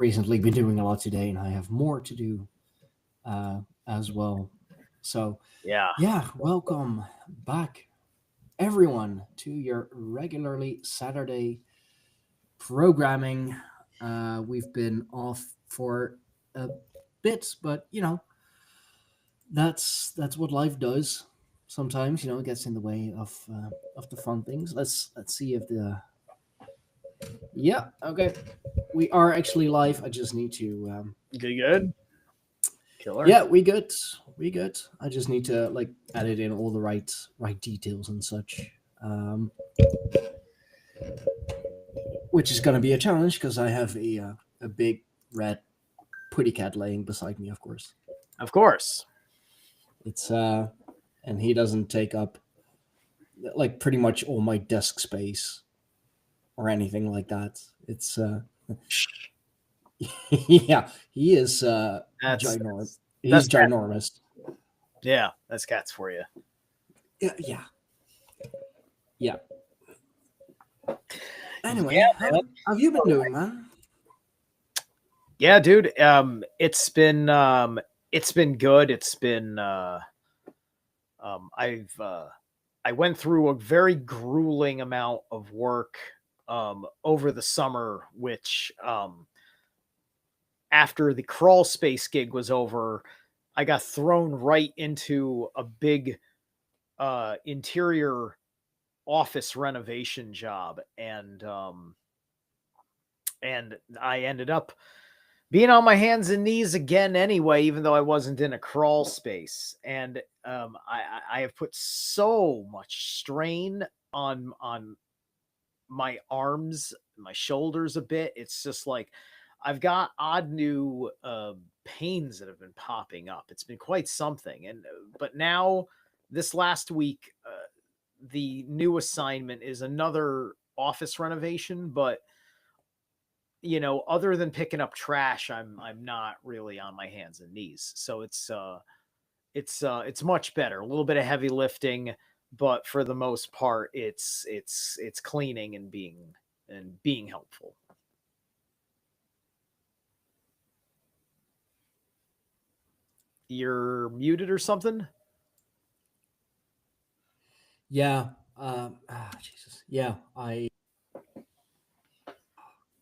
recently been doing a lot today, and I have more to do as well. So, Yeah. yeah, welcome back, everyone, to your regularly Saturday programming. We've been off for a bit, but that's what life does. Sometimes it gets in the way of the fun things. Let's see if the yeah, okay, we are actually live. I just need to Good. Killer. yeah, we good. I just need to like edit in all the right details and such. um which is going to be a challenge because I have a big red putty cat laying beside me, of course. Of course. It's and he doesn't take up like pretty much all my desk space or anything like that. It's yeah, he is That's ginormous. that's He's cat. ginormous. Yeah, that's cats for you. Yeah. Anyway, Yeah, how man. have you been doing, man? Yeah, dude. It's been good. I went through a very grueling amount of work over the summer, which after the crawl space gig was over, I got thrown right into a big interior office renovation job, and I ended up being on my hands and knees again anyway, even though I wasn't in a crawl space. And I have put so much strain on my arms, my shoulders a bit. It's just like I've got odd new pains that have been popping up. It's been quite something. And but now this last week, the new assignment is another office renovation, but other than picking up trash, I'm not really on my hands and knees. So it's much better. A little bit of heavy lifting, but for the most part, it's cleaning and being helpful. You're muted or something? Yeah. Jesus. Yeah.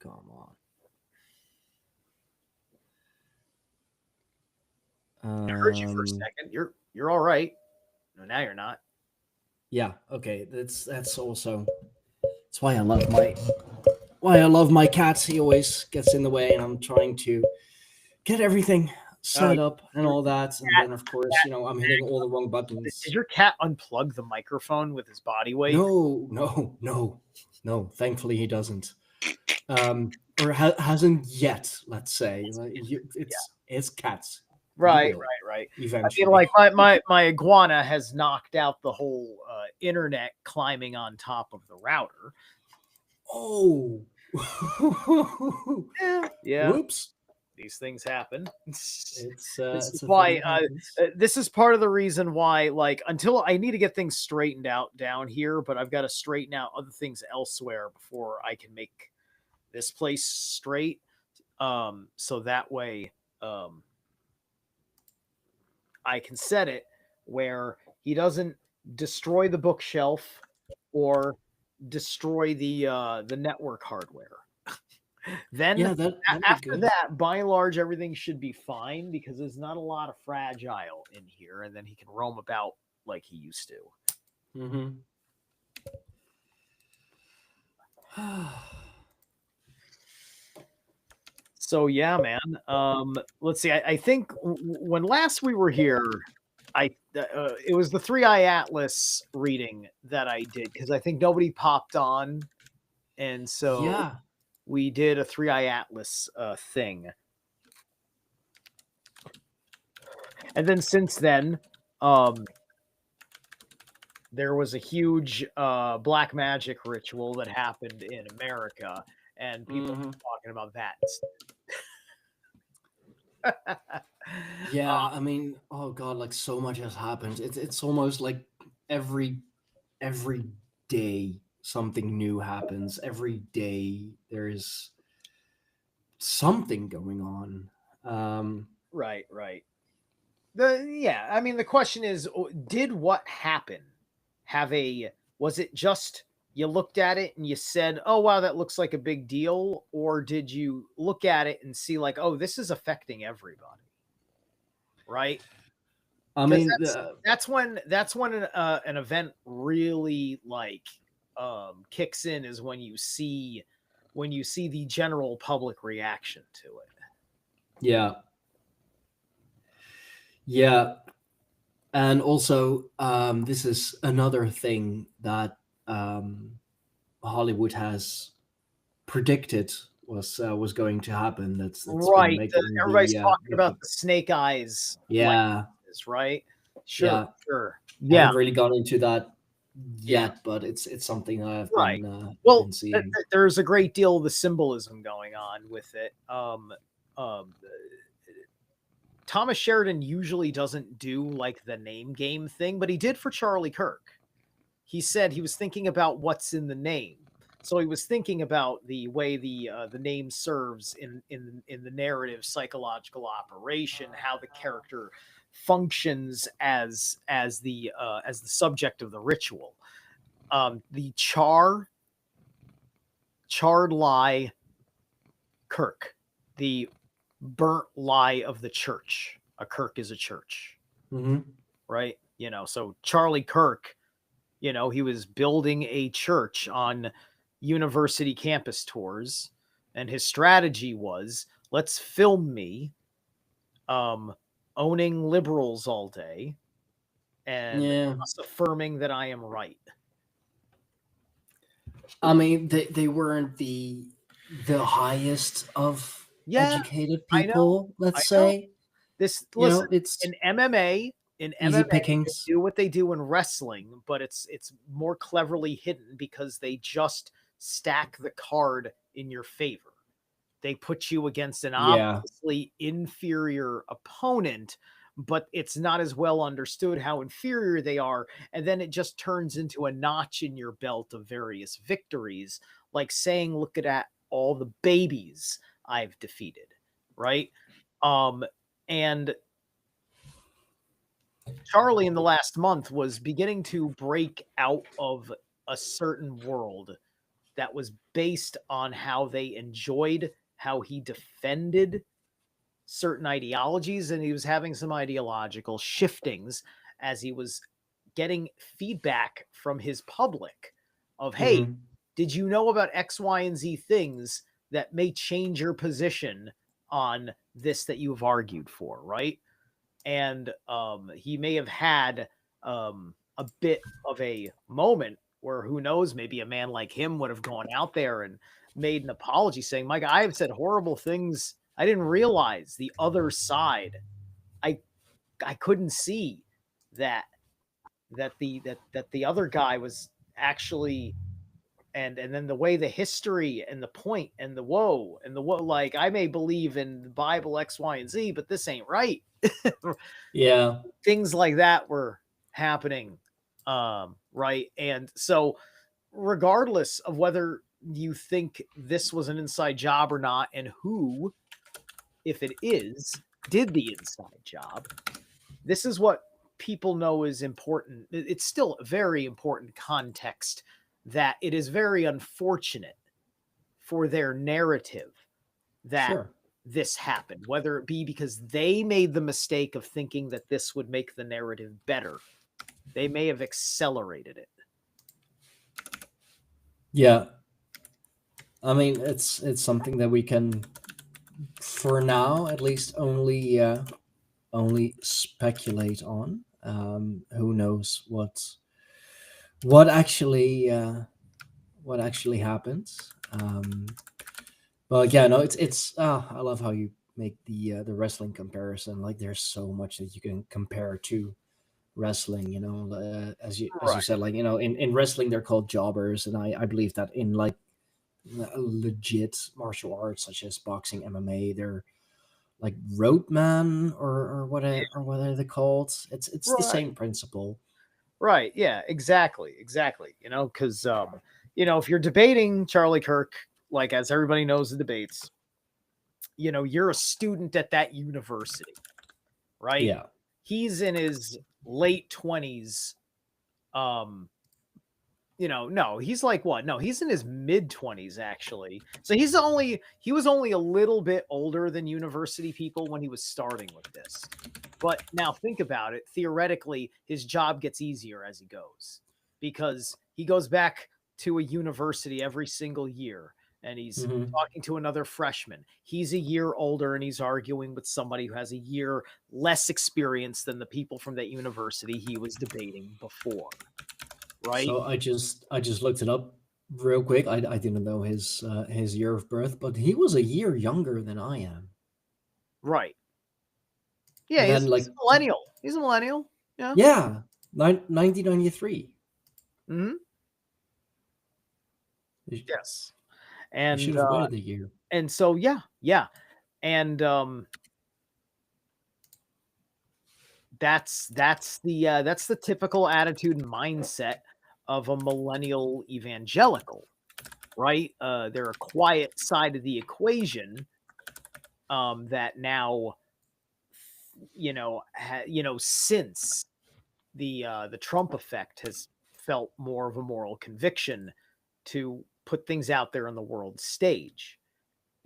Come on. I heard you for a second. You're all right. No, now you're not. Yeah. Okay. That's also that's why I love my cats. He always gets in the way, and I'm trying to get everything Oh, set up and your all that. And then, of course, I'm hitting all the wrong did buttons. your cat unplug the microphone with his body weight? No, no, no, no. Thankfully, he doesn't. Or hasn't yet. Let's say Yeah. it's cats. He Right, will right, right. I mean, eventually. like my iguana has knocked out the whole internet climbing on top of the router. Oh. Yeah, Whoops. these things happen. It's This is it's a thing why that happens. this is part of the reason why, like, until I need to get things straightened out down here, but I've got to straighten out other things elsewhere before I can make this place straight. So that way, I can set it where he doesn't destroy the bookshelf or destroy the network hardware. Then Yeah, that'd be after good. that, by and large, everything should be fine because there's not a lot of fragile in here, and then he can roam about like he used to. Mm-hmm. So yeah, man. Let's see. I think when last we were here, it was the Three Eye Atlas reading that I did because I think nobody popped on, and so Yeah. we did a Three Eye Atlas thing. And then since then, there was a huge black magic ritual that happened in America, and people Mm-hmm. are talking about that instead. Yeah, I mean, oh god, like so much has happened. It's almost like every every day something new happens. Every day there's something going on. Right. I mean, the question is, did what happened was it just you looked at it and you said, oh, wow, that looks like a big deal? Or did you look at it and see like, oh, this is affecting everybody? Right. I Because mean, that's when an event really like kicks in, is when you see the general public reaction to it. yeah, yeah, and also this is another thing that Hollywood has predicted was going to happen. That's been Right. making Everybody's talking the about the snake eyes yeah, likeness, right? yeah. Sure. I Yeah, haven't really gone into that yeah. yet, but it's something Right. I've been Well, seeing. there's a great deal of the symbolism going on with it. Thomas Sheridan usually doesn't do like the name game thing, but he did for Charlie Kirk. He said he was thinking about what's in the name. So he was thinking about the way the name serves in the narrative psychological operation, how the character functions as the subject of the ritual. The charred lie Kirk, the burnt lie of the church. A Kirk is a church, Mm-hmm. right? So Charlie Kirk, he was building a church on university campus tours, and his strategy was, let's film me owning liberals all day and Yeah, us affirming that I am right. I mean they weren't the highest of Yeah, educated I know. people. I Let's know. say Listen, it's in MMA, in easy MMA, they pickings. do what they do in wrestling, but it's more cleverly hidden because they just stack the card in your favor. They put you against an Yeah, obviously inferior opponent, but it's not as well understood how inferior they are. And then it just turns into a notch in your belt of various victories, like saying, look at all the babies I've defeated, right? And Charlie in the last month was beginning to break out of a certain world that was based on how they enjoyed how he defended certain ideologies, and he was having some ideological shiftings as he was getting feedback from his public of, hey, hmm, did you know about X, Y, and Z things that may change your position on this that you've argued for, right? And he may have had a bit of a moment where, who knows, maybe a man like him would have gone out there and made an apology saying, Mike, I have said horrible things. I didn't realize the other side. I I couldn't see that the other guy was actually, and then the way the history and the point and the woe, like, I may believe in the Bible X, Y, and Z, but this ain't right. yeah, Things like that were happening, right? And so, regardless of whether you think this was an inside job or not, and who, if it is, did the inside job, this is what people know is important. It's still a very important context, that it is very unfortunate for their narrative that sure. this happened, whether it be because they made the mistake of thinking that this would make the narrative better. They may have accelerated it. Yeah, I mean it's something that we can, for now at least, only speculate on. Who knows what actually what actually happens? But yeah, no, it's. I love how you make the wrestling comparison. Like, there's so much that you can compare to wrestling. As you Right. said, like, in wrestling they're called jobbers, and I believe that in like legit martial arts such as boxing, MMA, they're like roadman or what are they called? It's the Right. same principle. Right. Yeah, exactly. Exactly. Because, if you're debating Charlie Kirk, like, as everybody knows, the debates, you're a student at that university, right? Yeah. He's in his late 20s. No, he's like what? No, he's in his mid 20s actually. So he was only a little bit older than university people when he was starting with this. But now think about it. Theoretically, his job gets easier as he goes because he goes back to a university every single year and he's talking to another freshman. He's a year older and he's arguing with somebody who has a year less experience than the people from that university he was debating before. Right. So I just looked it up real quick. I didn't know his year of birth, but he was a year younger than I am. Right. Yeah, And he's, then, like, he's a millennial. He's a millennial. Yeah. Yeah, 1993. Mm-hmm. Yes. And you should have waited a year. And so yeah. And that's the typical attitude and mindset of a millennial evangelical, right? They're a quiet side of the equation that now, since the Trump effect has felt more of a moral conviction to put things out there on the world stage.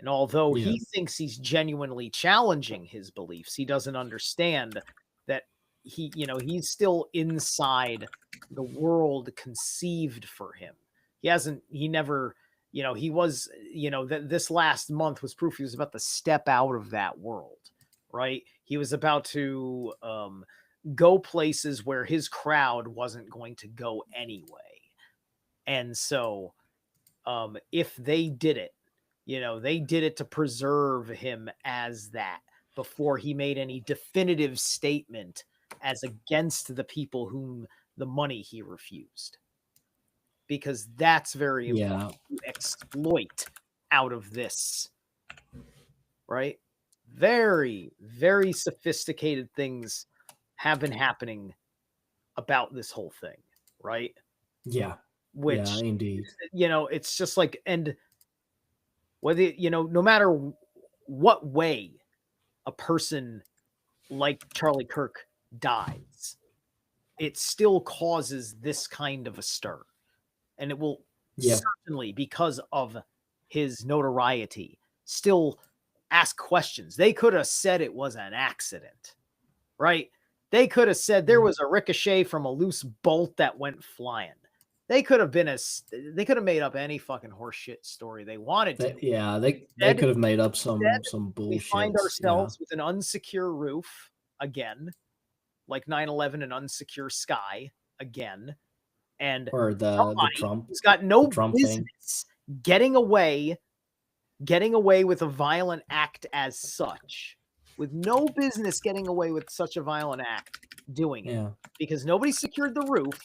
And although he thinks he's genuinely challenging his beliefs, he doesn't understand that he's still inside the world conceived for him. He never, he was, this last month was proof he was about to step out of that world, right? He was about to go places where his crowd wasn't going to go anyway. And so if they did it, they did it to preserve him as that before he made any definitive statement as against the people whom the money he refused. Because that's very important to exploit out of this, right? Very, very sophisticated things have been happening about this whole thing, right? Yeah. Which, indeed. It's just like, and whether, no matter what way a person like Charlie Kirk dies, it still causes this kind of a stir. And it will certainly, because of his notoriety, still ask questions. They could have said it was an accident, right? They could have said there was a ricochet from a loose bolt that went flying. They could have made up any fucking horseshit story they wanted to. They could have made up some bullshit. We find ourselves with an unsecure roof again, like 9/11, an unsecure sky again, and or the Trump who's got no Trump business getting away with a violent act as such, with no business getting away with such a violent act doing it, because nobody secured the roof.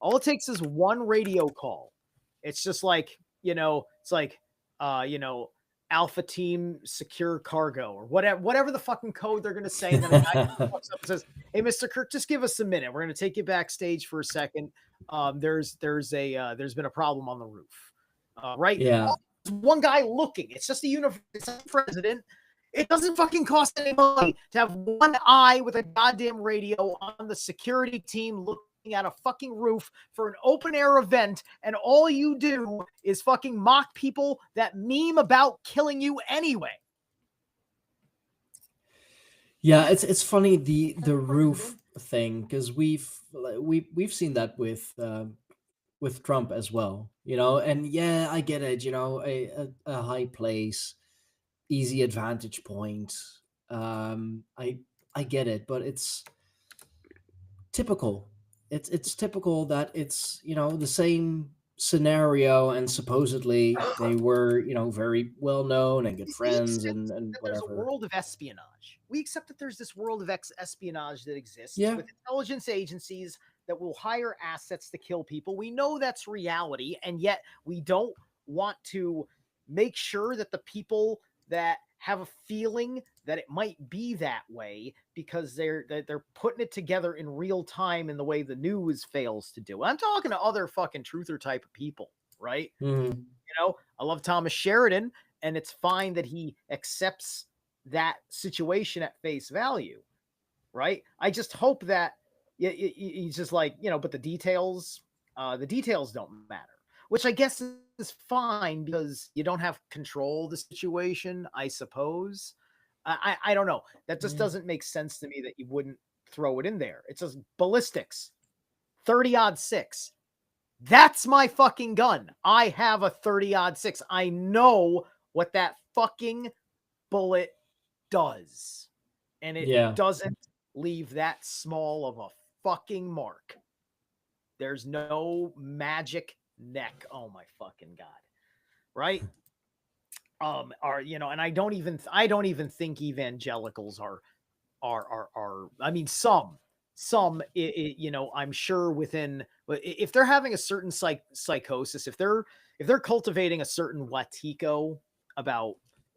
All it takes is one radio call. It's just like, it's like, Alpha Team Secure Cargo or whatever the fucking code they're going to say. And then a guy walks up and says, "Hey, Mr. Kirk, just give us a minute. We're going to take you backstage for a second. There's been a problem on the roof." Right? Yeah. One guy looking. It's just it's a president. It doesn't fucking cost any money to have one eye with a goddamn radio on the security team looking at a fucking roof for an open air event, and all you do is fucking mock people that meme about killing you anyway. Yeah, it's funny the roof thing, because we've seen that with Trump as well, and I get it, a high place, easy advantage point. I get it, but it's typical. It's typical that it's the same scenario, and supposedly they were very well known and good friends and whatever. There's a world of espionage. We accept that there's this world of espionage that exists with intelligence agencies that will hire assets to kill people. We know that's reality, and yet we don't want to make sure that the people that have a feeling that it might be that way, because they're putting it together in real time in the way the news fails to do. I'm talking to other fucking truther type of people, right? I love Thomas Sheridan, and it's fine that he accepts that situation at face value, right? I just hope that he's just like, but the details don't matter, which I guess is fine because you don't have control of the situation, I suppose. I don't know. That just doesn't make sense to me that you wouldn't throw it in there. It says ballistics, 30-06. That's my fucking gun. I have a 30-06. I know what that fucking bullet does. And it doesn't leave that small of a fucking mark. There's no magic neck. Oh my fucking God. Right? And I don't even think evangelicals are I mean, some, I'm sure within, if they're having a certain psychosis, if they're cultivating a certain Watiko about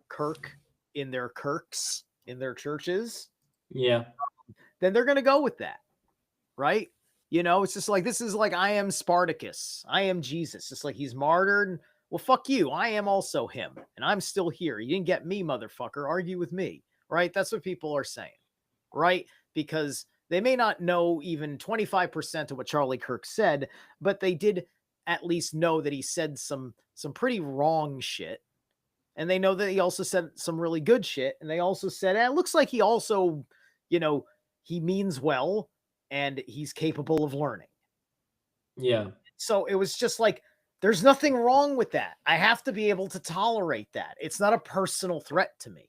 Kirk in their Kirks, in their churches, then they're going to go with that. Right. It's just like, this is like, I am Spartacus. I am Jesus. It's like he's martyred. Well, fuck you. I am also him. And I'm still here. You didn't get me, motherfucker. Argue with me. Right. That's what people are saying. Right. Because they may not know even 25% of what Charlie Kirk said, but they did at least know that he said some pretty wrong shit. And they know that he also said some really good shit. And they also said, it looks like he also, he means well and he's capable of learning. Yeah. So it was just like, there's nothing wrong with that. I have to be able to tolerate that. It's not a personal threat to me.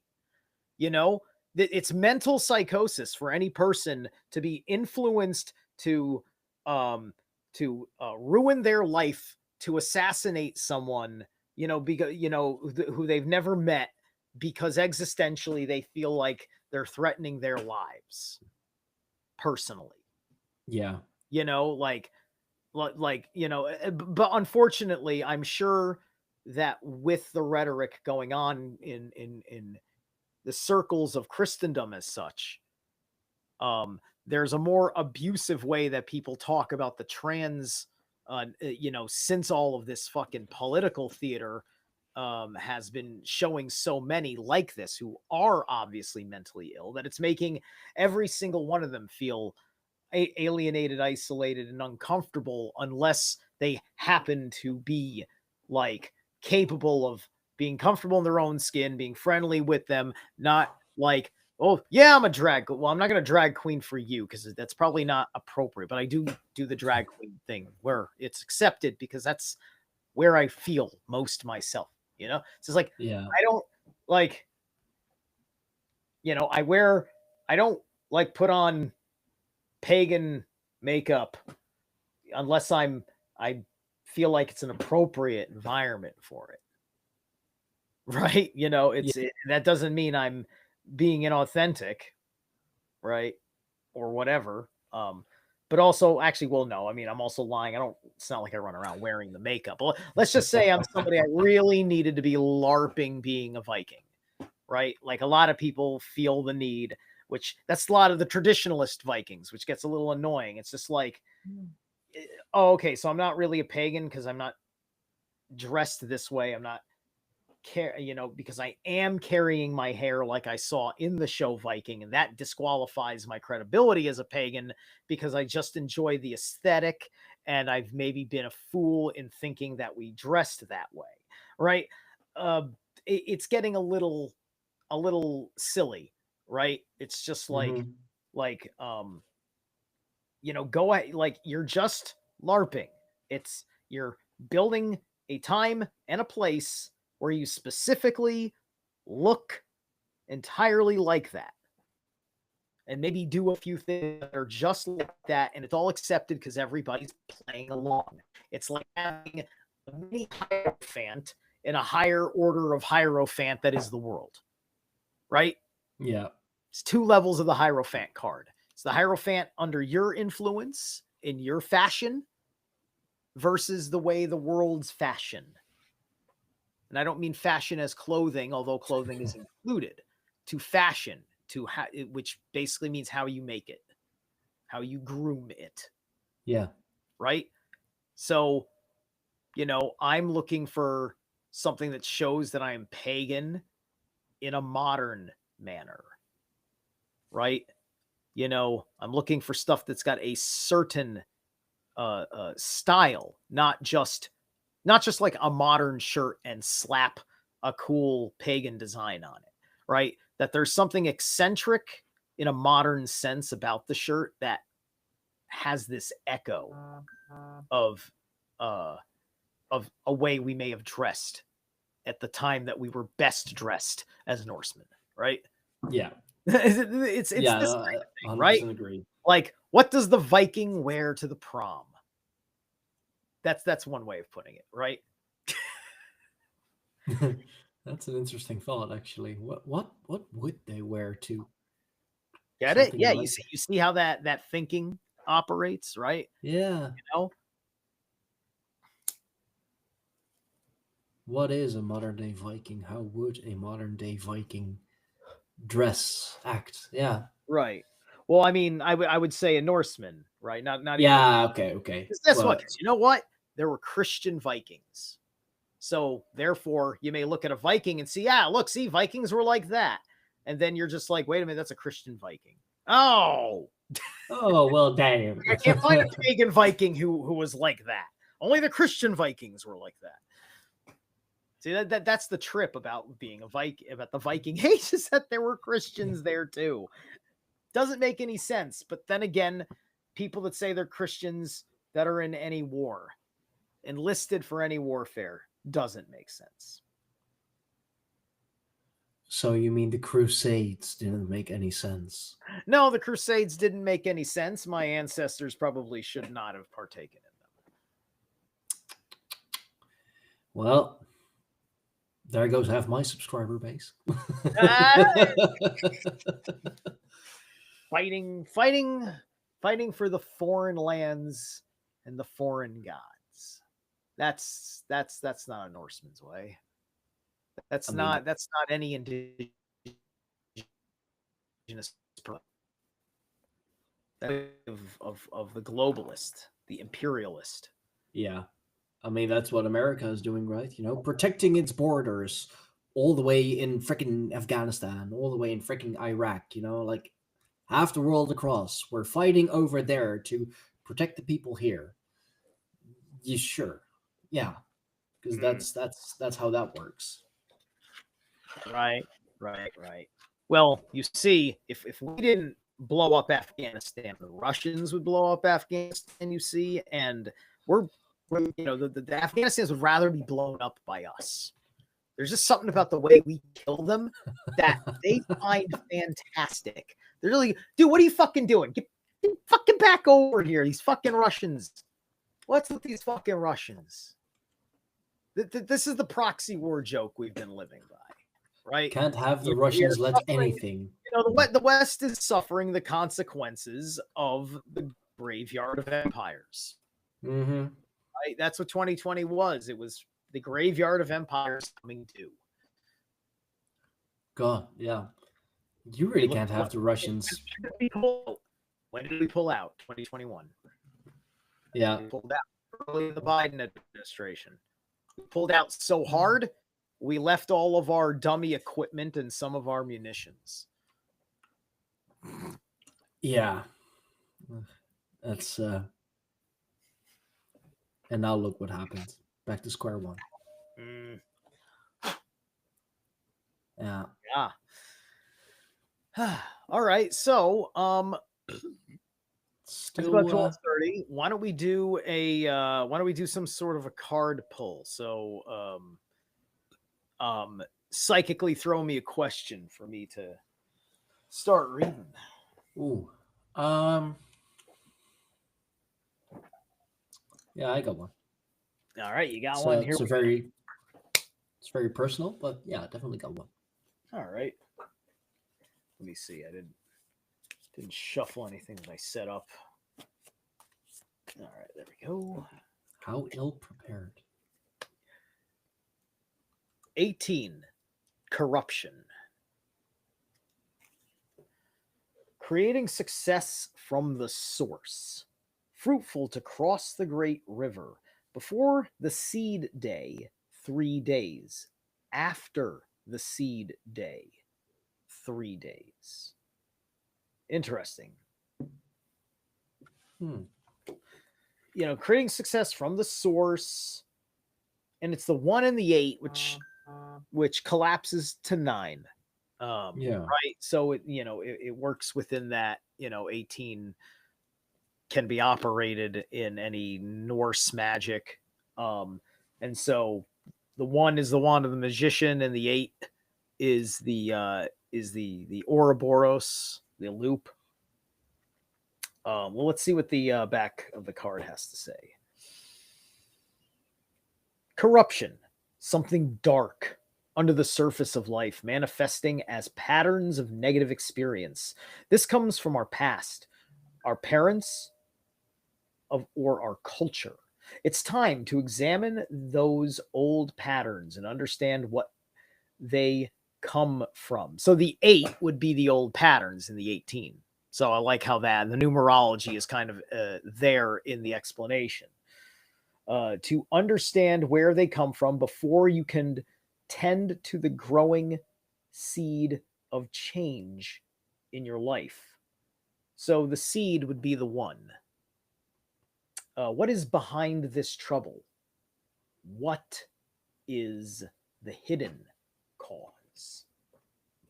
It's mental psychosis for any person to be influenced to ruin their life, to assassinate someone, because, who they've never met, because existentially they feel like they're threatening their lives personally. Yeah. But unfortunately, I'm sure that with the rhetoric going on in the circles of Christendom as such, there's a more abusive way that people talk about the trans, since all of this fucking political theater has been showing so many like this who are obviously mentally ill, that it's making every single one of them feel alienated, isolated, and uncomfortable, unless they happen to be like capable of being comfortable in their own skin, being friendly with them, not like, oh yeah, I'm a drag. Well, I'm not going to drag queen for you because that's probably not appropriate, but I do the drag queen thing where it's accepted because that's where I feel most myself. It's just like, I don't like, I don't like put on pagan makeup unless I feel like it's an appropriate environment for it. Right? That doesn't mean I'm being inauthentic, right? Or whatever. But also, actually, well, no, I mean, I'm also lying. It's not like I run around wearing the makeup. Well, let's just say I'm somebody I really needed to be LARPing being a Viking, right? Like a lot of people feel the need, which that's a lot of the traditionalist Vikings, which gets a little annoying. It's just like, oh, okay, so I'm not really a pagan because I'm not dressed this way. I'm not because I am carrying my hair like I saw in the show Viking, and that disqualifies my credibility as a pagan because I just enjoy the aesthetic, and I've maybe been a fool in thinking that we dressed that way, right? It's getting a little silly, right? It's just like, go ahead, like you're just LARPing. You're building a time and a place where you specifically look entirely like that. And maybe do a few things that are just like that, and it's all accepted because everybody's playing along. It's like having a mini Hierophant in a higher order of Hierophant that is the world. Right? Yeah. It's 2 levels of the Hierophant card. It's the Hierophant under your influence, in your fashion, versus the way the world's fashion. And I don't mean fashion as clothing, although clothing is included, to fashion, which basically means how you make it, how you groom it. Yeah. Right? So, I'm looking for something that shows that I am pagan in a modern manner, right? You know, I'm looking for stuff that's got a certain style, not just like a modern shirt and slap a cool pagan design on it, right? That there's something eccentric in a modern sense about the shirt that has this echo of a way we may have dressed at the time that we were best dressed as Norsemen, right? Yeah. It's Yeah, this no, kind I of thing, 100% right? agree. Like, what does the Viking wear to the prom? That's one way of putting it, right? That's an interesting thought, actually. What would they wear to Get it? something Yeah, like? you see how that thinking operates, right? Yeah. You know? What is a modern day Viking? How would a modern day Viking dress, act? Yeah. Right. Well, I mean, I would say a Norseman, right? Not even a, Yeah. Okay. Okay. that's what, Well, 'cause you know what? There were Christian Vikings. So therefore, you may look at a Viking and see, yeah, look, see, Vikings were like that. And then you're just like, wait a minute, that's a Christian Viking. Oh, oh well, damn. I can't find a pagan Viking who was like that. Only the Christian Vikings were like that. See, that's the trip about being a Viking, about the Viking age, is that there were Christians there too. Doesn't make any sense. But then again, people that say they're Christians that are in any war, enlisted for any warfare, doesn't make sense. So you mean the Crusades didn't make any sense? No, the Crusades didn't make any sense. My ancestors probably should not have partaken in them. Well, there goes half my subscriber base. Fighting for the foreign lands and the foreign gods. That's not a Norseman's way. That's I mean, not any indigenous of the globalist, the imperialist. yeah. I mean, that's what America is doing, right? You know, protecting its borders all the way in freaking Afghanistan, all the way in freaking Iraq, you know, like half the world across. We're fighting over there to protect the people here. You sure? Yeah, because that's how that works. Right. Well, you see, if we didn't blow up Afghanistan, the Russians would blow up Afghanistan, you see, and we're you know, the Afghanistans would rather be blown up by us. There's just something about the way we kill them that they find fantastic. They're really, dude, what are you fucking doing? Get fucking back over here, these fucking Russians. What's with these fucking Russians? This is the proxy war joke we've been living by, right? Can't have the Russians let anything. You know, the West is suffering the consequences of the graveyard of empires. Mm-hmm. Right? That's what 2020 was. It was the graveyard of empires coming due. God, yeah. You really can't have the Russians. When did we pull out? 2021. Yeah. We pulled out early in the Biden administration. We pulled out so hard, we left all of our dummy equipment and some of our munitions. Yeah. That's and now look what happens. Back to square one. Yeah. Yeah. All right. So, Still, it's about 12:30. Why don't we do some sort of a card pull? So, psychically throw me a question for me to start reading. Ooh. Yeah, I got one. All right, you got one here. It's very personal, but yeah, definitely got one. All right. Let me see. I didn't shuffle anything that I set up. All right, there we go. How ill prepared. 18. Corruption. Creating success from the source. Fruitful to cross the great river. Before the seed day, 3 days. After the seed day, 3 days. Interesting. You know, creating success from the source, and it's the 1 and the 8, which collapses to 9. Right. So it works within that. 18 can be operated in any Norse magic, and so the 1 is the wand of the magician, and the 8 is the Ouroboros, the loop. Well, let's see what the back of the card has to say. Corruption, something dark under the surface of life, manifesting as patterns of negative experience. This comes from our past, our parents, or our culture. It's time to examine those old patterns and understand what they come from. So the 8 would be the old patterns in the 18. So I like how the numerology is kind of there in the explanation. To understand where they come from before you can tend to the growing seed of change in your life. So the seed would be the 1. What is behind this trouble? What is the hidden cause?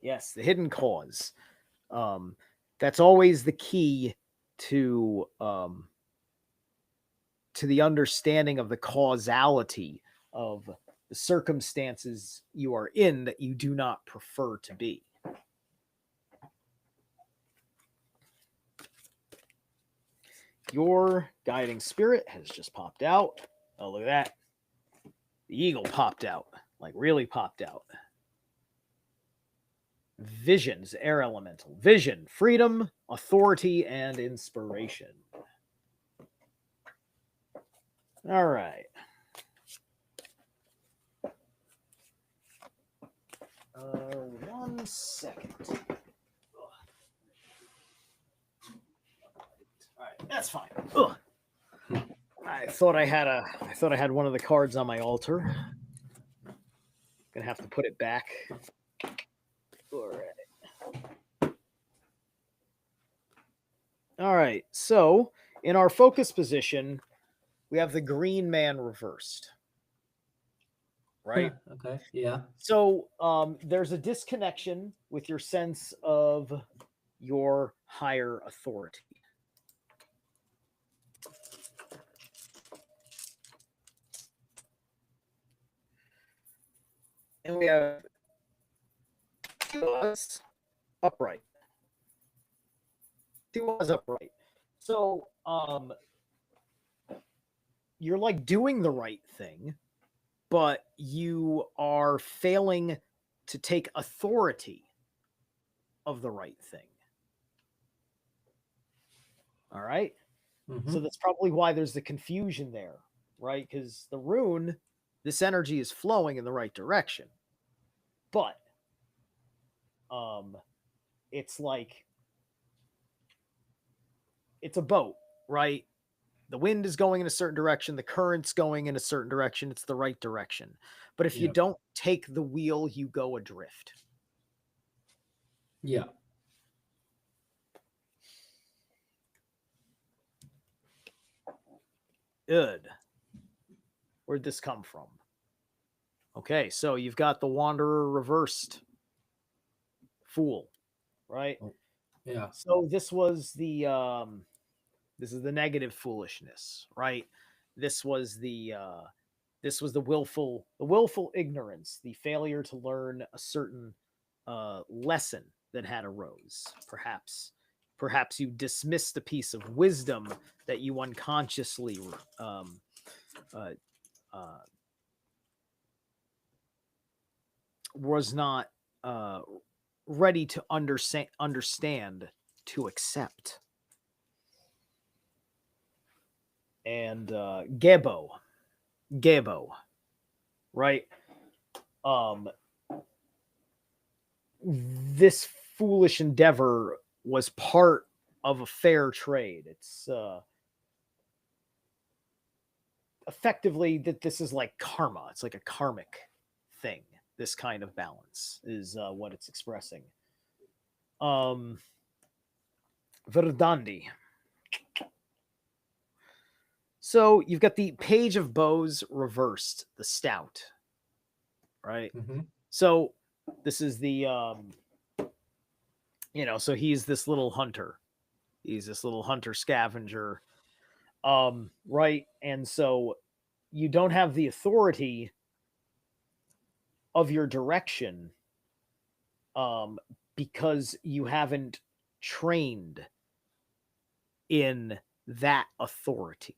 Yes, the hidden cause. That's always the key to the understanding of the causality of the circumstances you are in that you do not prefer to be. Your guiding spirit has just popped out. Oh, look at that. The eagle popped out, like really popped out. Visions, air elemental. Vision, freedom, authority, and inspiration. All right. 1 second. All right, that's fine. Ugh. I thought I had one of the cards on my altar. Gonna have to put it back. All right. All right. So in our focus position, we have the green man reversed. Right? Okay. Yeah. So there's a disconnection with your sense of your higher authority. And we have Tiwa's upright. Tiwa's upright. So you're like doing the right thing, but you are failing to take authority of the right thing. All right. Mm-hmm. So that's probably why there's the confusion there, right? Because the rune, this energy is flowing in the right direction. But it's like it's a boat, right? The wind is going in a certain direction, the current's going in a certain direction, it's the right direction. But if you don't take the wheel, you go adrift. Yeah. Good. Where'd this come from? Okay, so you've got the Wanderer reversed. Fool, right? Yeah. So this was the this is the negative foolishness, right? This was the willful ignorance, the failure to learn a certain lesson that had arose. Perhaps you dismissed a piece of wisdom that you unconsciously was not ready to understand to accept. And Gebo, right? This foolish endeavor was part of a fair trade. It's effectively that this is like karma. It's like a karmic thing. This kind of balance is what it's expressing. Verdandi. So you've got the Page of Bows reversed, the Stout, right? Mm-hmm. So this is the so he's this little hunter. He's this little hunter scavenger. Right? And so you don't have the authority of your direction because you haven't trained in that authority.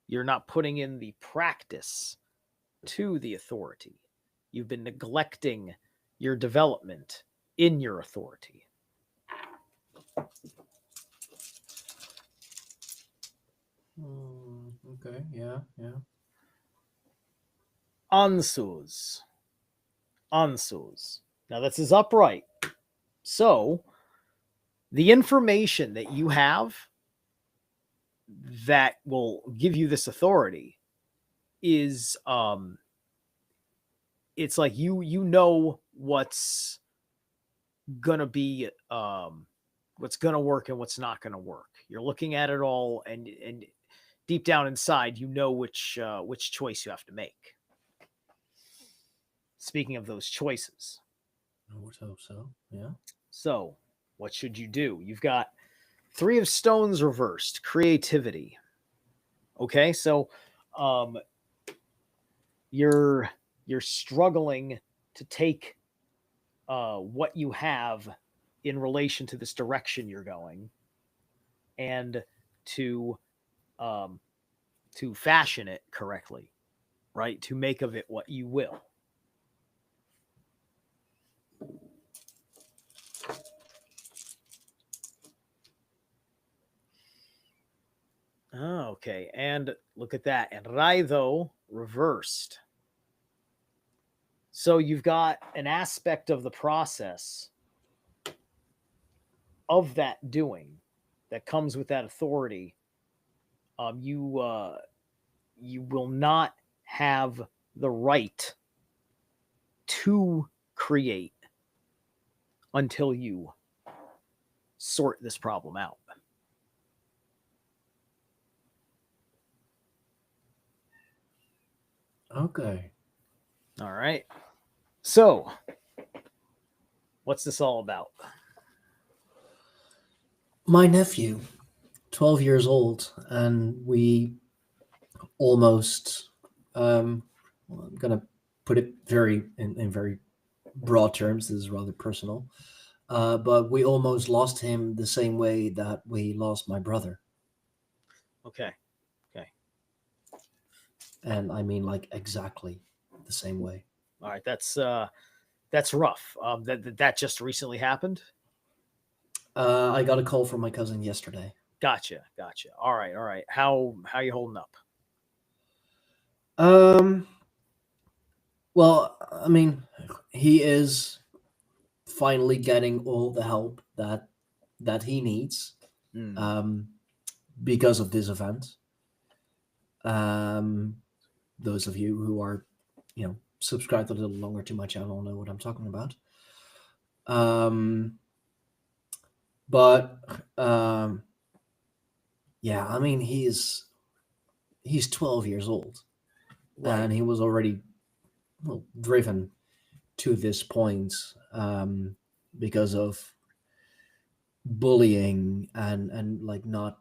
You're not putting in the practice to the authority. You've been neglecting your development in your authority. Okay, yeah. Ansuz. Ansuz. Now this is upright. So the information that you have that will give you this authority is it's like you know what's gonna be what's gonna work and what's not gonna work. You're looking at it all, and deep down inside, you know which choice you have to make. Speaking of those choices, I would hope so. Yeah. so what should you do? You've got 3 of Stones reversed, creativity. Okay, so you're struggling to take what you have in relation to this direction you're going, and to fashion it correctly, right? To make of it what you will. Oh, okay, and look at that. And Raido reversed. So you've got an aspect of the process of that doing that comes with that authority. You will not have the right to create until you sort this problem out. Okay. All right. So, what's this all about? My nephew, 12 years old, and we almost, well, I'm going to put it in very broad terms. This is rather personal. But we almost lost him the same way that we lost my brother. Okay. And I mean, like, exactly the same way. All right. That's rough. That just recently happened. I got a call from my cousin yesterday. Gotcha. All right. How you holding up? Well, I mean, he is finally getting all the help that he needs because of this event. Those of you who are, subscribed a little longer to my channel know what I'm talking about. But yeah, I mean, he's 12 years old, Right. and he was already driven to this point because of bullying and like not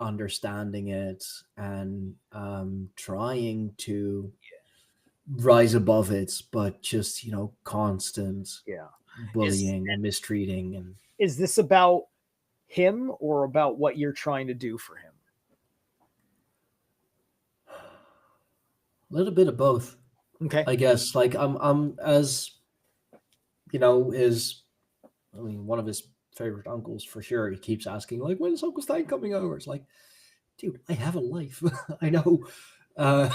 understanding it, and trying to rise above it, but just constant Yeah. bullying and mistreating. And Is this about him or about what you're trying to do for him? a little bit of both, Okay. I guess. Like I'm as his, I mean, one of his favorite uncles for sure. He keeps asking, like, when's Uncle Stein coming over? It's like, dude, I have a life. I know. Right.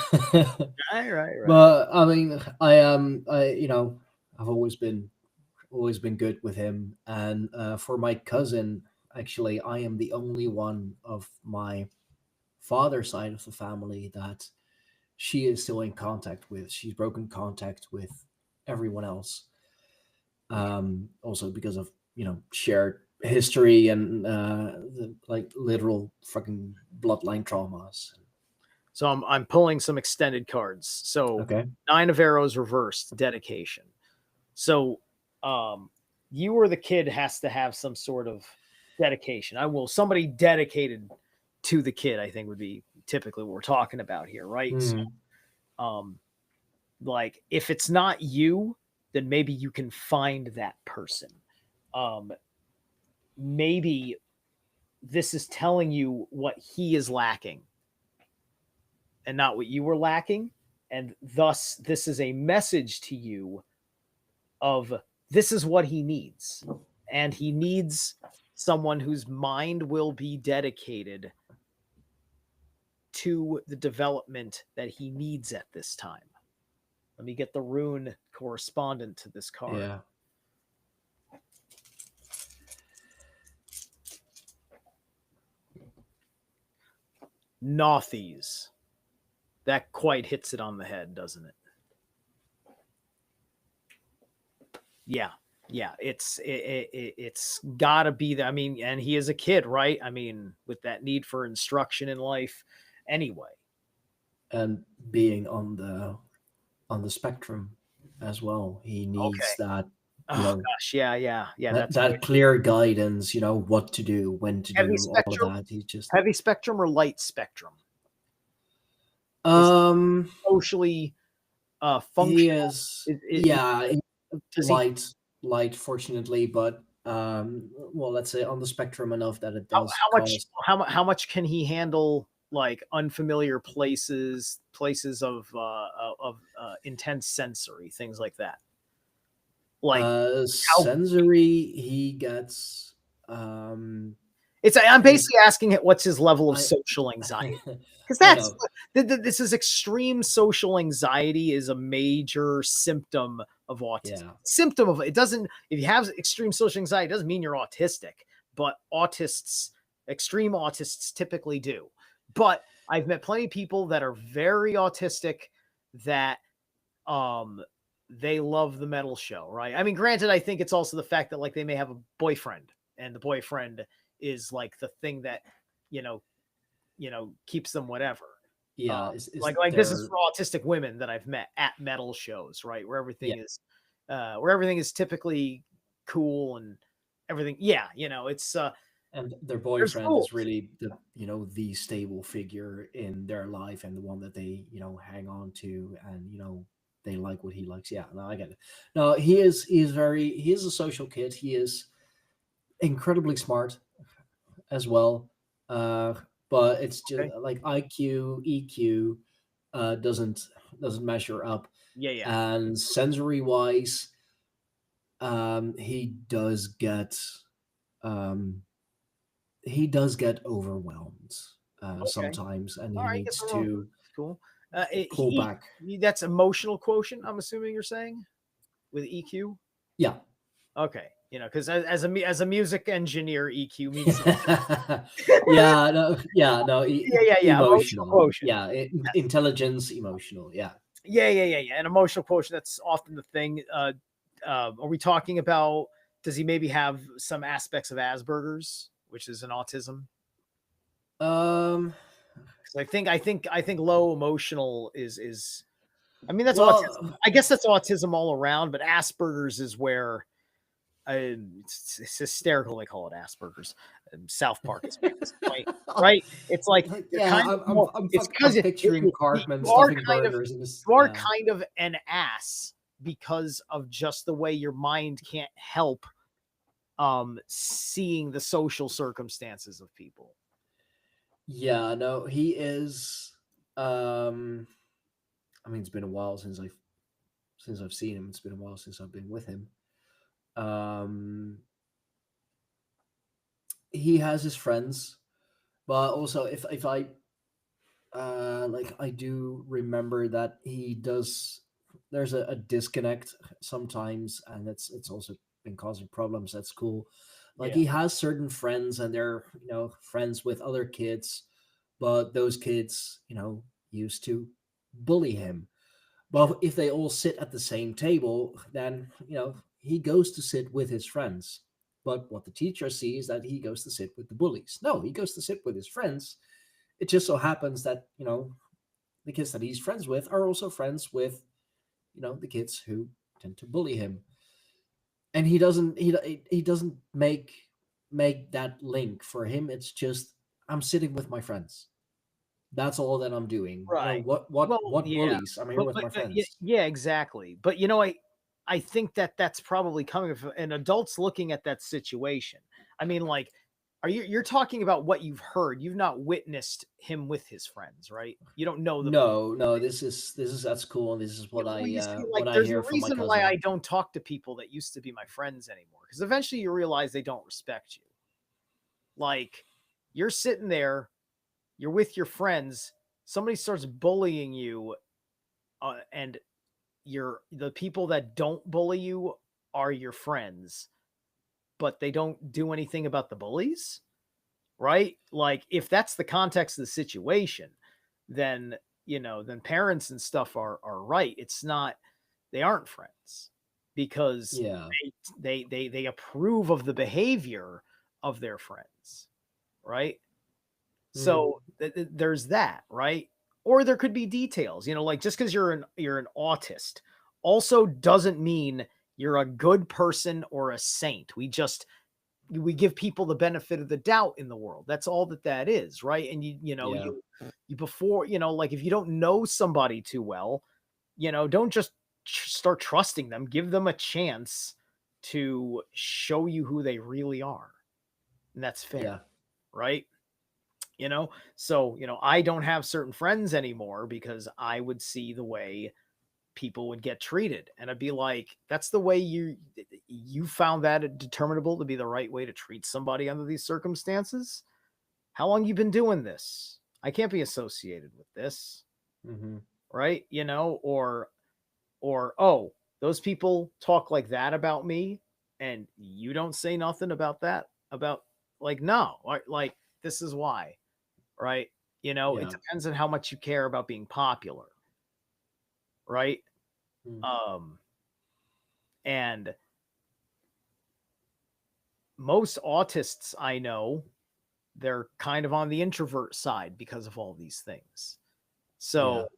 But I mean, I've always been good with him. And for my cousin, actually, I am the only one of my father's side of the family that she is still in contact with. She's broken contact with everyone else. Also because of shared history and like literal fucking bloodline traumas. So I'm pulling some extended cards. So Okay. 9 of arrows reversed, dedication. So you or the kid has to have some sort of dedication. Somebody dedicated to the kid, I think would be typically what we're talking about here, right? So Mhm. like if it's not you, then maybe you can find that person. Maybe this is telling you what he is lacking and not what you were lacking. And thus, this is a message to you of this is what he needs. And he needs someone whose mind will be dedicated to the development that he needs at this time. Let me get the rune correspondent to this card. Yeah. Nothies. That quite hits it on the head, doesn't it? Yeah. Yeah, it's gotta be that. I mean, and he is a kid, right? I mean, with that need for instruction in life anyway. And being on the spectrum as well, he needs Okay. that, Oh gosh, yeah. That's that clear guidance, what to do, when to heavy do, all of spectrum, that. He just heavy spectrum or light spectrum. Is um socially he functional. is, yeah, Does he? light fortunately, but well, let's say on the spectrum enough that it does How much? cause. How much can he handle? Like unfamiliar places, places of intense sensory things like that. Like how Sensory, he gets it's. I'm he basically asking it what's his level of I social anxiety, because I that's know. this is extreme social anxiety is a major symptom of autism. Yeah. Symptom of it doesn't. If you have extreme social anxiety, it doesn't mean you're autistic. But extreme autists typically do. But I've met plenty of people that are very autistic that they love the metal show, right? I mean, granted, I think it's also the fact that like they may have a boyfriend and the boyfriend is like the thing that you know keeps them whatever. Yeah, is Like this is there. for autistic women that I've met at metal shows, right? Yeah, Where everything is typically cool and everything. Yeah, it's and their there's boyfriend is rules. really the stable figure in their life, and the one that they hang on to, and they like what he likes. Yeah, no, I get it. No, he is a social kid. He is incredibly smart as well. Uh, but it's just Okay. like IQ, EQ doesn't measure up, Yeah. and sensory wise, um, he does get overwhelmed Okay. sometimes, and All he right. Get needs the wrong. to Cool. pull back. That's emotional quotient. I'm assuming you're saying with EQ. Yeah. Okay, because as a music engineer, EQ means Yeah, no, yeah, no, yeah. Emotional emotional. quotient. Yeah, intelligence, emotional. Yeah. Yeah. An emotional quotient. That's often the thing. Are we talking about? Does he maybe have some aspects of Asperger's, which is an autism? Um. 'Cause I think low emotional is. I mean, that's autism. Well, I guess that's autism all around, but Asperger's is where it's hysterical. They call it Asperger's. South Park is making this point, right? It's like you're yeah, kind of more. It's because I'm picturing Cartman you are stuffing kind of burgers in this. you are Yeah. kind of an ass because of just the way your mind can't help seeing the social circumstances of people. Yeah, no, he is. Um, I mean, it's been a while since I've seen him. It's been a while since I've been with him. Um, he has his friends, but also if I like, I do remember that he does. There's a disconnect sometimes, and it's also been causing problems at school. Like, Yeah. he has certain friends, and they're friends with other kids, but those kids used to bully him. Well, if they all sit at the same table, then he goes to sit with his friends. But what the teacher sees is that he goes to sit with the bullies. No, he goes to sit with his friends. It just so happens that, the kids that he's friends with are also friends with, the kids who tend to bully him. And he doesn't make that link. For him, it's just, I'm sitting with my friends. That's all that I'm doing. Right. What Yeah. bullies? I'm here with my friends. Yeah, exactly. But I think that that's probably coming from an adult's looking at that situation. I mean, like, you're talking about what you've heard. You've not witnessed him with his friends, right? You don't know the. No, this is at school, and this is Yeah, what well, you see, what like, I there's a hear from my reason why I cousin. don't talk to people that used to be my friends anymore. Because eventually you realize they don't respect you. Like, you're sitting there, you're with your friends, somebody starts bullying you, and the people that don't bully you are your friends, but they don't do anything about the bullies, right? Like, if that's the context of the situation, then then parents and stuff are right. It's not, they aren't friends, because Yeah. they approve of the behavior of their friends, right? Hmm. So there's that, right? Or there could be details, like, just because you're an autist also doesn't mean you're a good person or a saint. We give people the benefit of the doubt in the world. That's all that is, right? And Yeah. you before, like, if you don't know somebody too well, don't just start trusting them. Give them a chance to show you who they really are. And that's fair, Yeah. right? So I don't have certain friends anymore because I would see the way people would get treated, and I'd be like, that's the way you found that determinable to be the right way to treat somebody under these circumstances? How long you been doing this? I can't be associated with this, Hmm. right? Or oh, those people talk like that about me, and you don't say nothing about that, about, like, no, like, this is why, right? It Yeah. depends on how much you care about being popular, right? Mm. um and most autists I know, they're kind of on the introvert side because of all these things. Yeah. So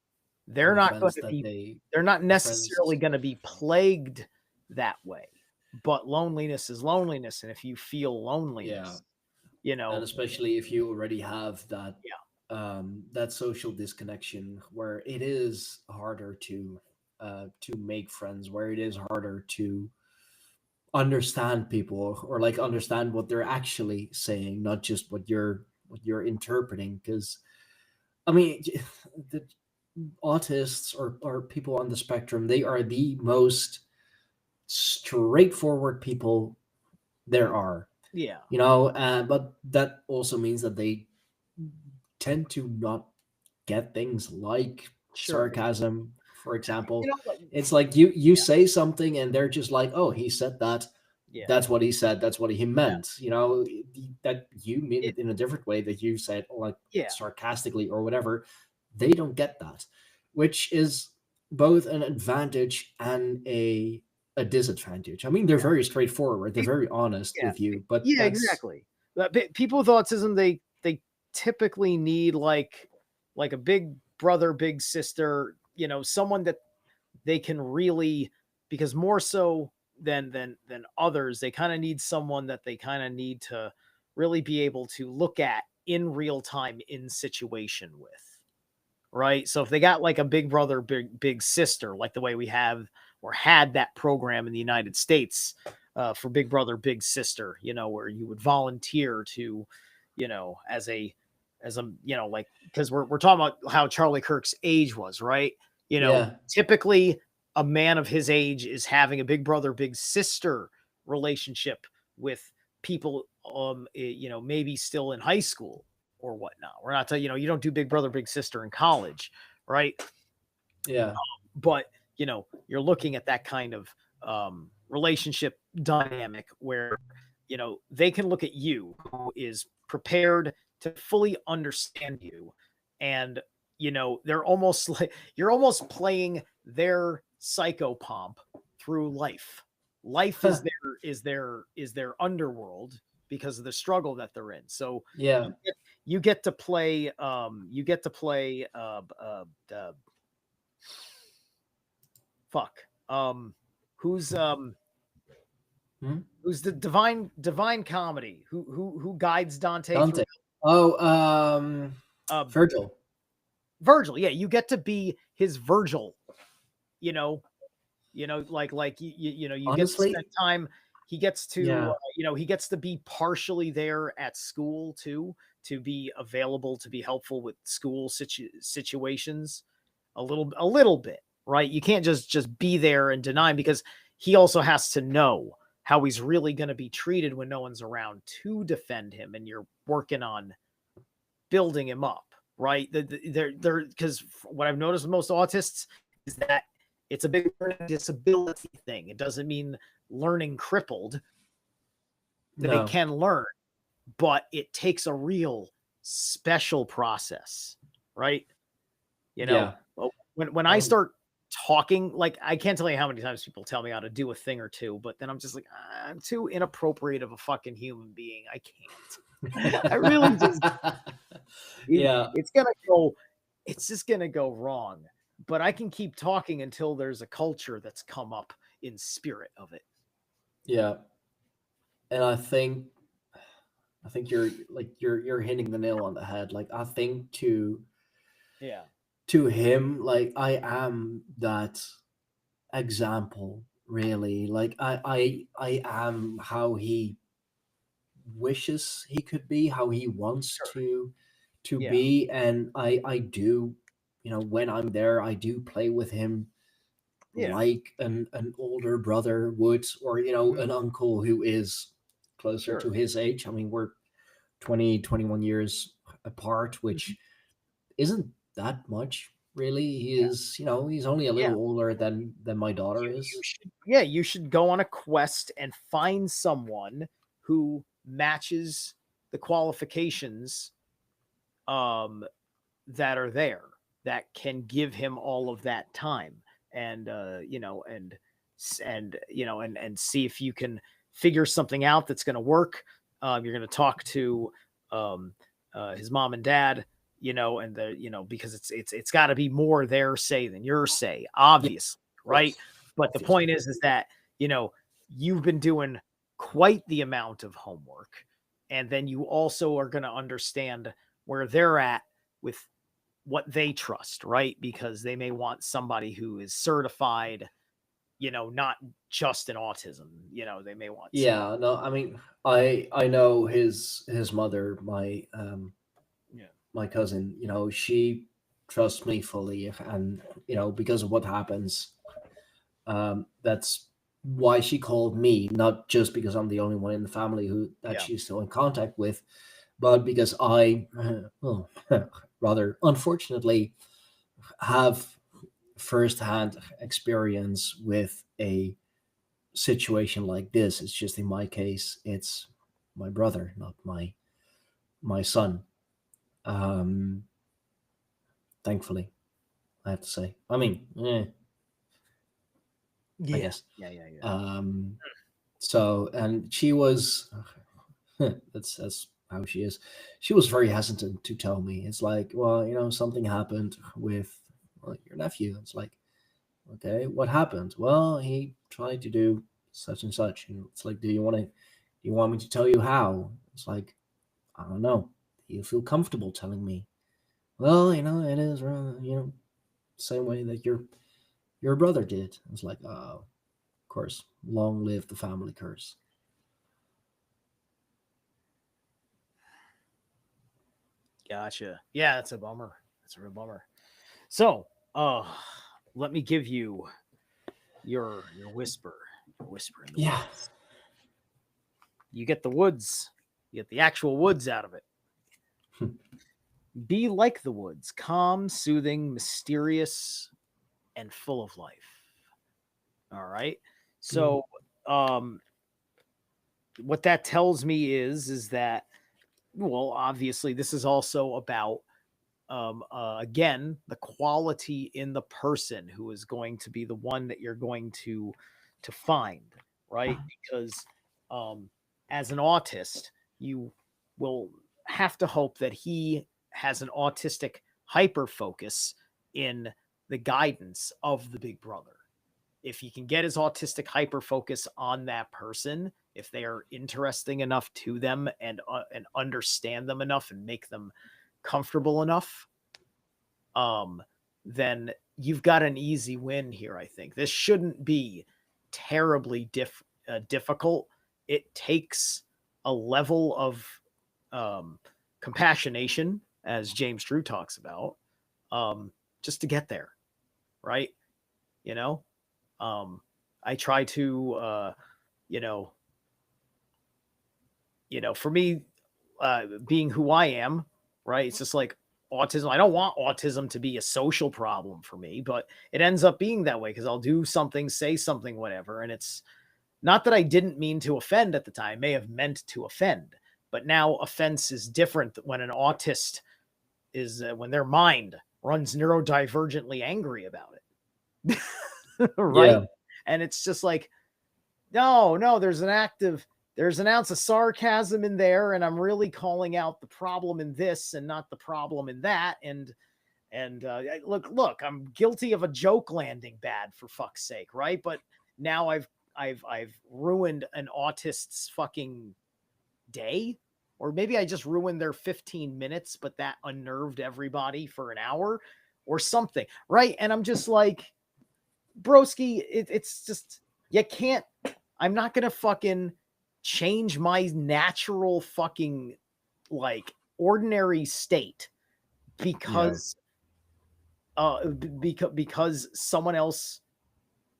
they're And the not going friends to that be they they're not the necessarily friends. going to be plagued that way. But loneliness is loneliness, and if you feel Yeah. loneliness, And especially if you already have that yeah, that social disconnection, where it is harder to make friends, where it is harder to understand people, or like understand what they're actually saying, not just what you're interpreting. Because I mean, the autists, or people on the spectrum, they are the most straightforward people there are. yeah, But that also means that they tend to not get things like sure. sarcasm, for example. Like, It's like you say something and they're just like, oh, he said that. yeah, That's what he said. That's what he yeah, meant. That you mean it, it in a different way, that you said, like, yeah, sarcastically or whatever. They don't get that, which is both an advantage and a disadvantage. I mean, they're very straightforward. They're very honest yeah, with you, but yeah, that's exactly. People with autism, they typically need, like a big brother, big sister, someone that they can really, because more so than others, they kind of need someone that they kind of need to really be able to look at in real time in situation with, right? So if they got like a big brother, big sister, like the way we have or had that program in the United States, for big brother, big sister, where you would volunteer to, as a like, because we're talking about how Charlie Kirk's age was, right? yeah, Typically a man of his age is having a big brother, big sister relationship with people, maybe still in high school or whatnot. We're not telling, you don't do big brother, big sister in college, right? yeah, But you're looking at that kind of relationship dynamic where they can look at you, who is prepared to fully understand you, and they're almost like you're almost playing their psychopomp through life, Life is their underworld because of the struggle that they're in. So Yeah. you get to play fuck. Who's Hmm? who's the divine comedy? Who guides Dante through Dante. Oh, uh Virgil. Virgil. Yeah, you get to be his Virgil, you know, like you get to spend Honestly, time. He gets to yeah. he gets to be partially there at school too, to be available, to be helpful with school situations a little bit, right? You can't just be there and deny him, because he also has to know how he's really going to be treated when no one's around to defend him, and you're working on building him up, right? They're because what I've noticed with most autists is that it's a big disability thing. It doesn't mean learning crippled, that they No. can learn, but it takes a real special process, right? You know, Yeah. when I Um, start talking, like, I can't tell you how many times people tell me how to do a thing or two, but then I'm just like, I'm too inappropriate of a fucking human being. I can't. I really just yeah. it's gonna go, it's just gonna go wrong. But I can keep talking until there's a culture that's come up in spirit of it. Yeah. And I think you're hitting the nail on the head. Like I think Yeah. to him, like I am that example, really. Like I am how he wishes he could be, how he wants Sure. to Yeah. be. And I do, when I'm there, I do play with him Yeah. like an older brother would, or Mhm. an uncle who is closer to Sure. his age. I mean, we're 20, 21 years apart, Mhm. which isn't that much, really. He Yeah. is, he's only a Yeah. little older than my daughter You is. should, yeah, you should go on a quest and find someone who matches the qualifications um that are there, that can give him all of that time, and and see if you can figure something out that's going to work. You're going to talk to um his mom and dad, and because it's got to be more their say than your say, Yeah, obviously, of right? course, But the obviously. point is that you know you've been doing quite the amount of homework, and then you also are going to understand where they're at with what they trust, right? Because they may want somebody who is certified, not just in autism. They may want somebody. Yeah, no, I mean, I know his mother, Yeah. my cousin. She trusts me fully, and because of what happens, that's why she called me, not just because I'm the only one in the family who that Yeah. she's still in contact with, but because I, well, rather unfortunately, have firsthand experience with a situation like this. It's just in my case, it's my brother, not my son. Um, Thankfully, I have to say. I mean, I Yeah. guess. Yeah. Yeah. Yeah. Um, so, and she was. That's how she is. She was very hesitant to tell me. It's like, well, something happened with, well, your nephew. It's like, okay, what happened? Well, he tried to do such and such. And it's like, do you want me to tell you how? It's like, I don't know. Do you feel comfortable telling me? Well, it is, same way that your brother did. It's like, oh, of course, long live the family curse. Gotcha. Yeah, that's a bummer. That's a real bummer. So, let me give you your whisper. Your whisper in the Yeah. woods. You get the woods. You get the actual woods out of it. Be like the woods, calm, soothing, mysterious, and full of life. All right. Mm. So, um, what that tells me is that, well, obviously, this is also about again, the quality in the person who is going to be the one that you're going to find. right? Because as an autist, you will have to hope that he has an autistic hyper focus in the guidance of the big brother. If you can get his autistic hyper focus on that person, if they are interesting enough to them and understand them enough and make them comfortable enough, then you've got an easy win here. I think this shouldn't be terribly difficult. It takes a level of compassionation, as James Drew talks about, just to get there, right? You know, I try to, for me, being who I am, right? It's just like autism. I don't want autism to be a social problem for me, but it ends up being that way because I'll do something, say something, whatever. And it's not that I didn't mean to offend at the time. I may have meant to offend, but now offense is different when an autist is, when their mind runs neurodivergently angry about it. Right? Yeah. And it's just like, no, there's an ounce of sarcasm in there, and I'm really calling out the problem in this and not the problem in that. And look, I'm guilty of a joke landing bad, for fuck's sake, right? But now I've ruined an autist's fucking day, or maybe I just ruined their 15 minutes, but that unnerved everybody for an hour or something, right? And I'm just like, broski, it's just, you can't, I'm not gonna fucking change my natural fucking like ordinary state because because someone else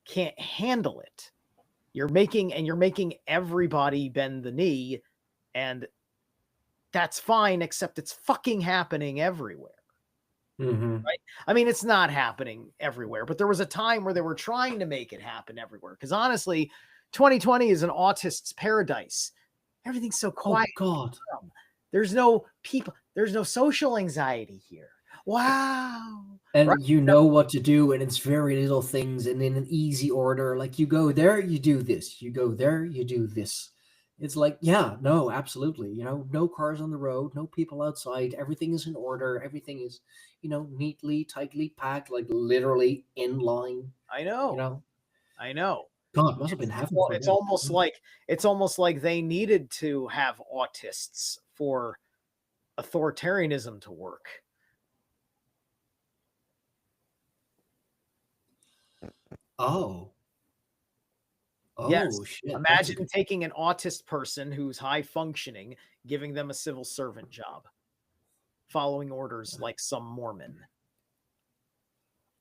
can't handle it. You're making everybody bend the knee, and that's fine, except it's fucking happening everywhere. Mm-hmm. Right? I mean, it's not happening everywhere, but there was a time where they were trying to make it happen everywhere. Because honestly, 2020 is an autist's paradise. Everything's so quiet. Oh God. There's no people. There's no social anxiety here. Wow. And Right? you know what to do, and it's very little things and in an easy order. Like you go there, you do this. You go there, you do this. It's like, yeah, no, absolutely. No cars on the road, no people outside. Everything is in order. Everything is, neatly, tightly packed, like literally in line. I You know. know, I know. God must have been heaven for It's them. almost like they needed to have autists for authoritarianism to work. Oh, Yes. shit. Imagine taking an autist person who's high functioning, giving them a civil servant job, following orders like some Mormon.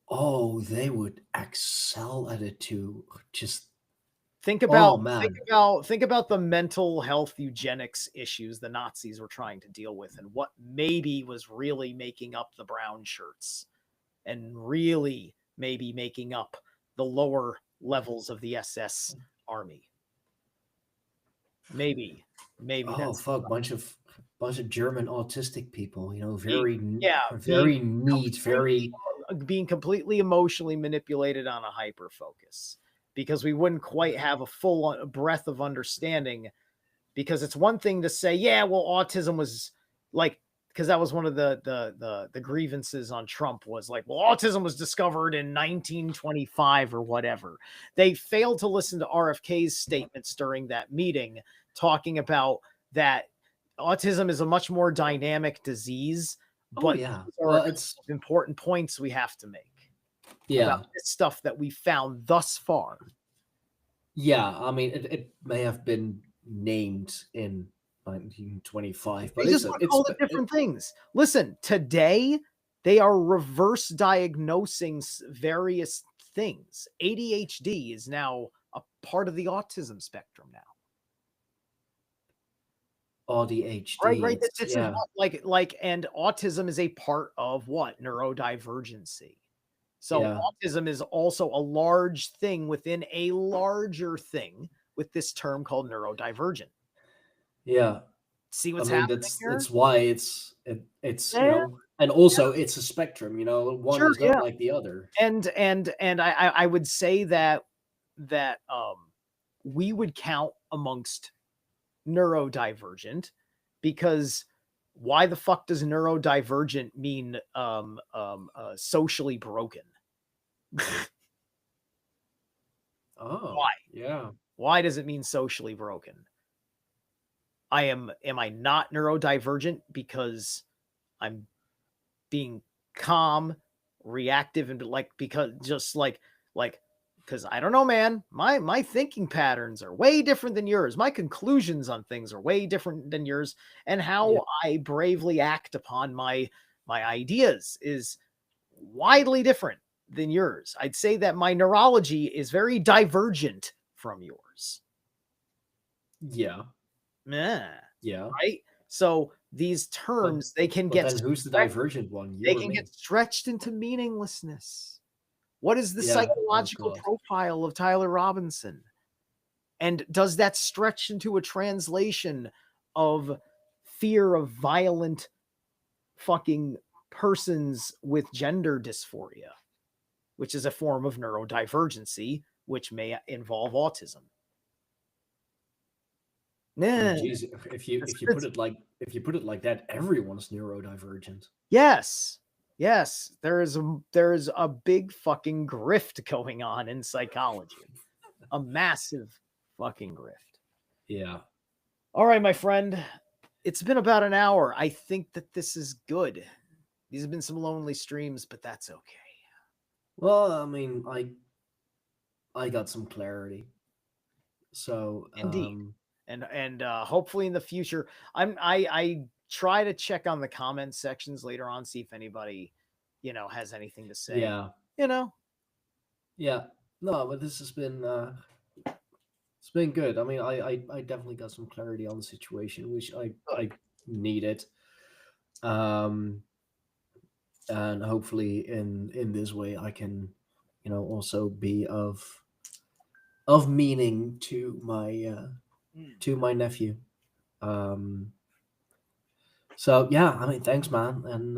Oh, they would excel at it too. Just Think about man. think about the mental health eugenics issues the Nazis were trying to deal with, and what maybe was really making up the brown shirts, and really maybe making up the lower levels of the SS army. Maybe Oh fuck, bunch of German autistic people. Very neat, very. being completely emotionally manipulated on a hyper focus, because we wouldn't quite have a full breadth of understanding. Because it's one thing to say, yeah, well, autism was like, because that was one of the grievances on Trump was like, well, autism was discovered in 1925 or whatever. They failed to listen to RFK's statements during that meeting, talking about that autism is a much more dynamic disease. But it's important points we have to make about this stuff that we found thus far. Yeah, I mean, it may have been named in 1925, but it's all the different things. Listen, today they are reverse diagnosing various things. ADHD is now a part of the autism spectrum now. ADHD, right. This is what, and autism is a part of what? Neurodivergency. So autism is also a large thing within a larger thing with this term called neurodivergent. Yeah. See what's happening here? That's why it's and also it's a spectrum, one is not like the other. And I would say that we would count amongst neurodivergent, because why the fuck does neurodivergent mean socially broken? Oh, Why? yeah. Why does it mean socially broken? Am I not neurodivergent because I'm being calm, reactive, and because I don't know, man. My thinking patterns are way different than yours. My conclusions on things are way different than yours, and how Yeah. I bravely act upon my ideas is widely different than yours. I'd say that my neurology is very divergent from yours. Yeah. Yeah. Yeah. Right? So these terms, they can But get then who's the divergent one? You they or can me? get stretched into meaninglessness. What is the Yeah. Oh psychological God. profile of Tyler Robinson? And does that stretch into a translation of fear of violent fucking persons with gender dysphoria, which is a form of neurodivergency, which may involve autism? I mean, Nah, geez, if you put it like that, everyone's neurodivergent. yes. Yes, there is a big fucking grift going on in psychology. A massive fucking grift. Yeah. All right, my friend. It's been about an hour. I think that this is good. These have been some lonely streams, but that's okay. Well, I mean, I got some clarity. So, Indeed. And hopefully in the future, I try to check on the comment sections later on, see if anybody, has anything to say. yeah. Yeah. No, but this has been it's been good. I mean, I definitely got some clarity on the situation, which I needed. Um and hopefully in this way I can, also be of meaning to my nephew. Um so yeah, I mean, thanks, man. And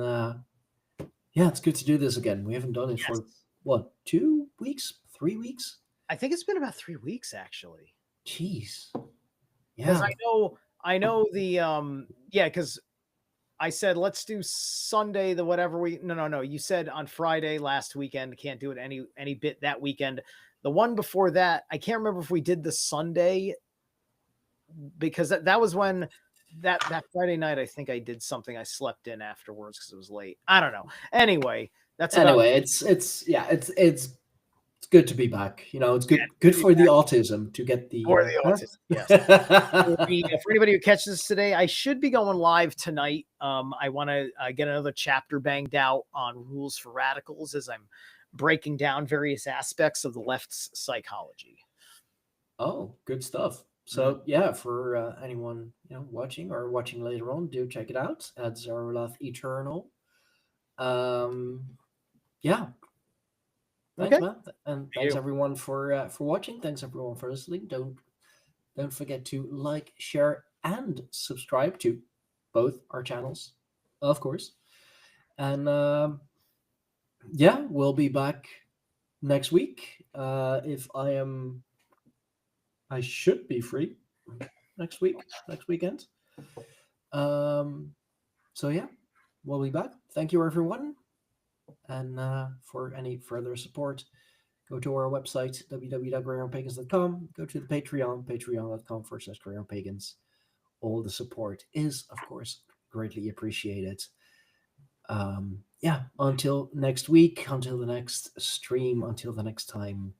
yeah, it's good to do this again. We haven't done it for Yes. what, 2 weeks, 3 weeks? I think it's been about 3 weeks actually. Jeez. Because Yeah. I know because I said let's do Sunday, the whatever we no, you said on Friday last weekend, can't do it any bit that weekend. The one before that, I can't remember if we did the Sunday, because that was when that Friday night I think I did something. I slept in afterwards because it was late. I don't know. Anyway, that's about Anyway, it's good to be back. It's good for the autism to get the for the autism. Yes. For anybody who catches this today, I should be going live tonight. I want to get another chapter banged out on rules for radicals as I'm breaking down various aspects of the left's psychology. Oh, good stuff. So yeah, for anyone watching or watching later on, do check it out at Zarulath Eternal. Yeah. Thanks, Okay. man, and thanks everyone for watching. Thanks everyone for listening. Don't forget to like, share, and subscribe to both our channels, of course. And yeah, we'll be back next week. If I should be free next weekend. So yeah, we'll be back. Thank you, everyone. And for any further support, go to our website, www.greyhornpagans.com. Go to the Patreon, patreon.com/greyhornpagans. All the support is, of course, greatly appreciated. Yeah, until next week, until the next stream, until the next time,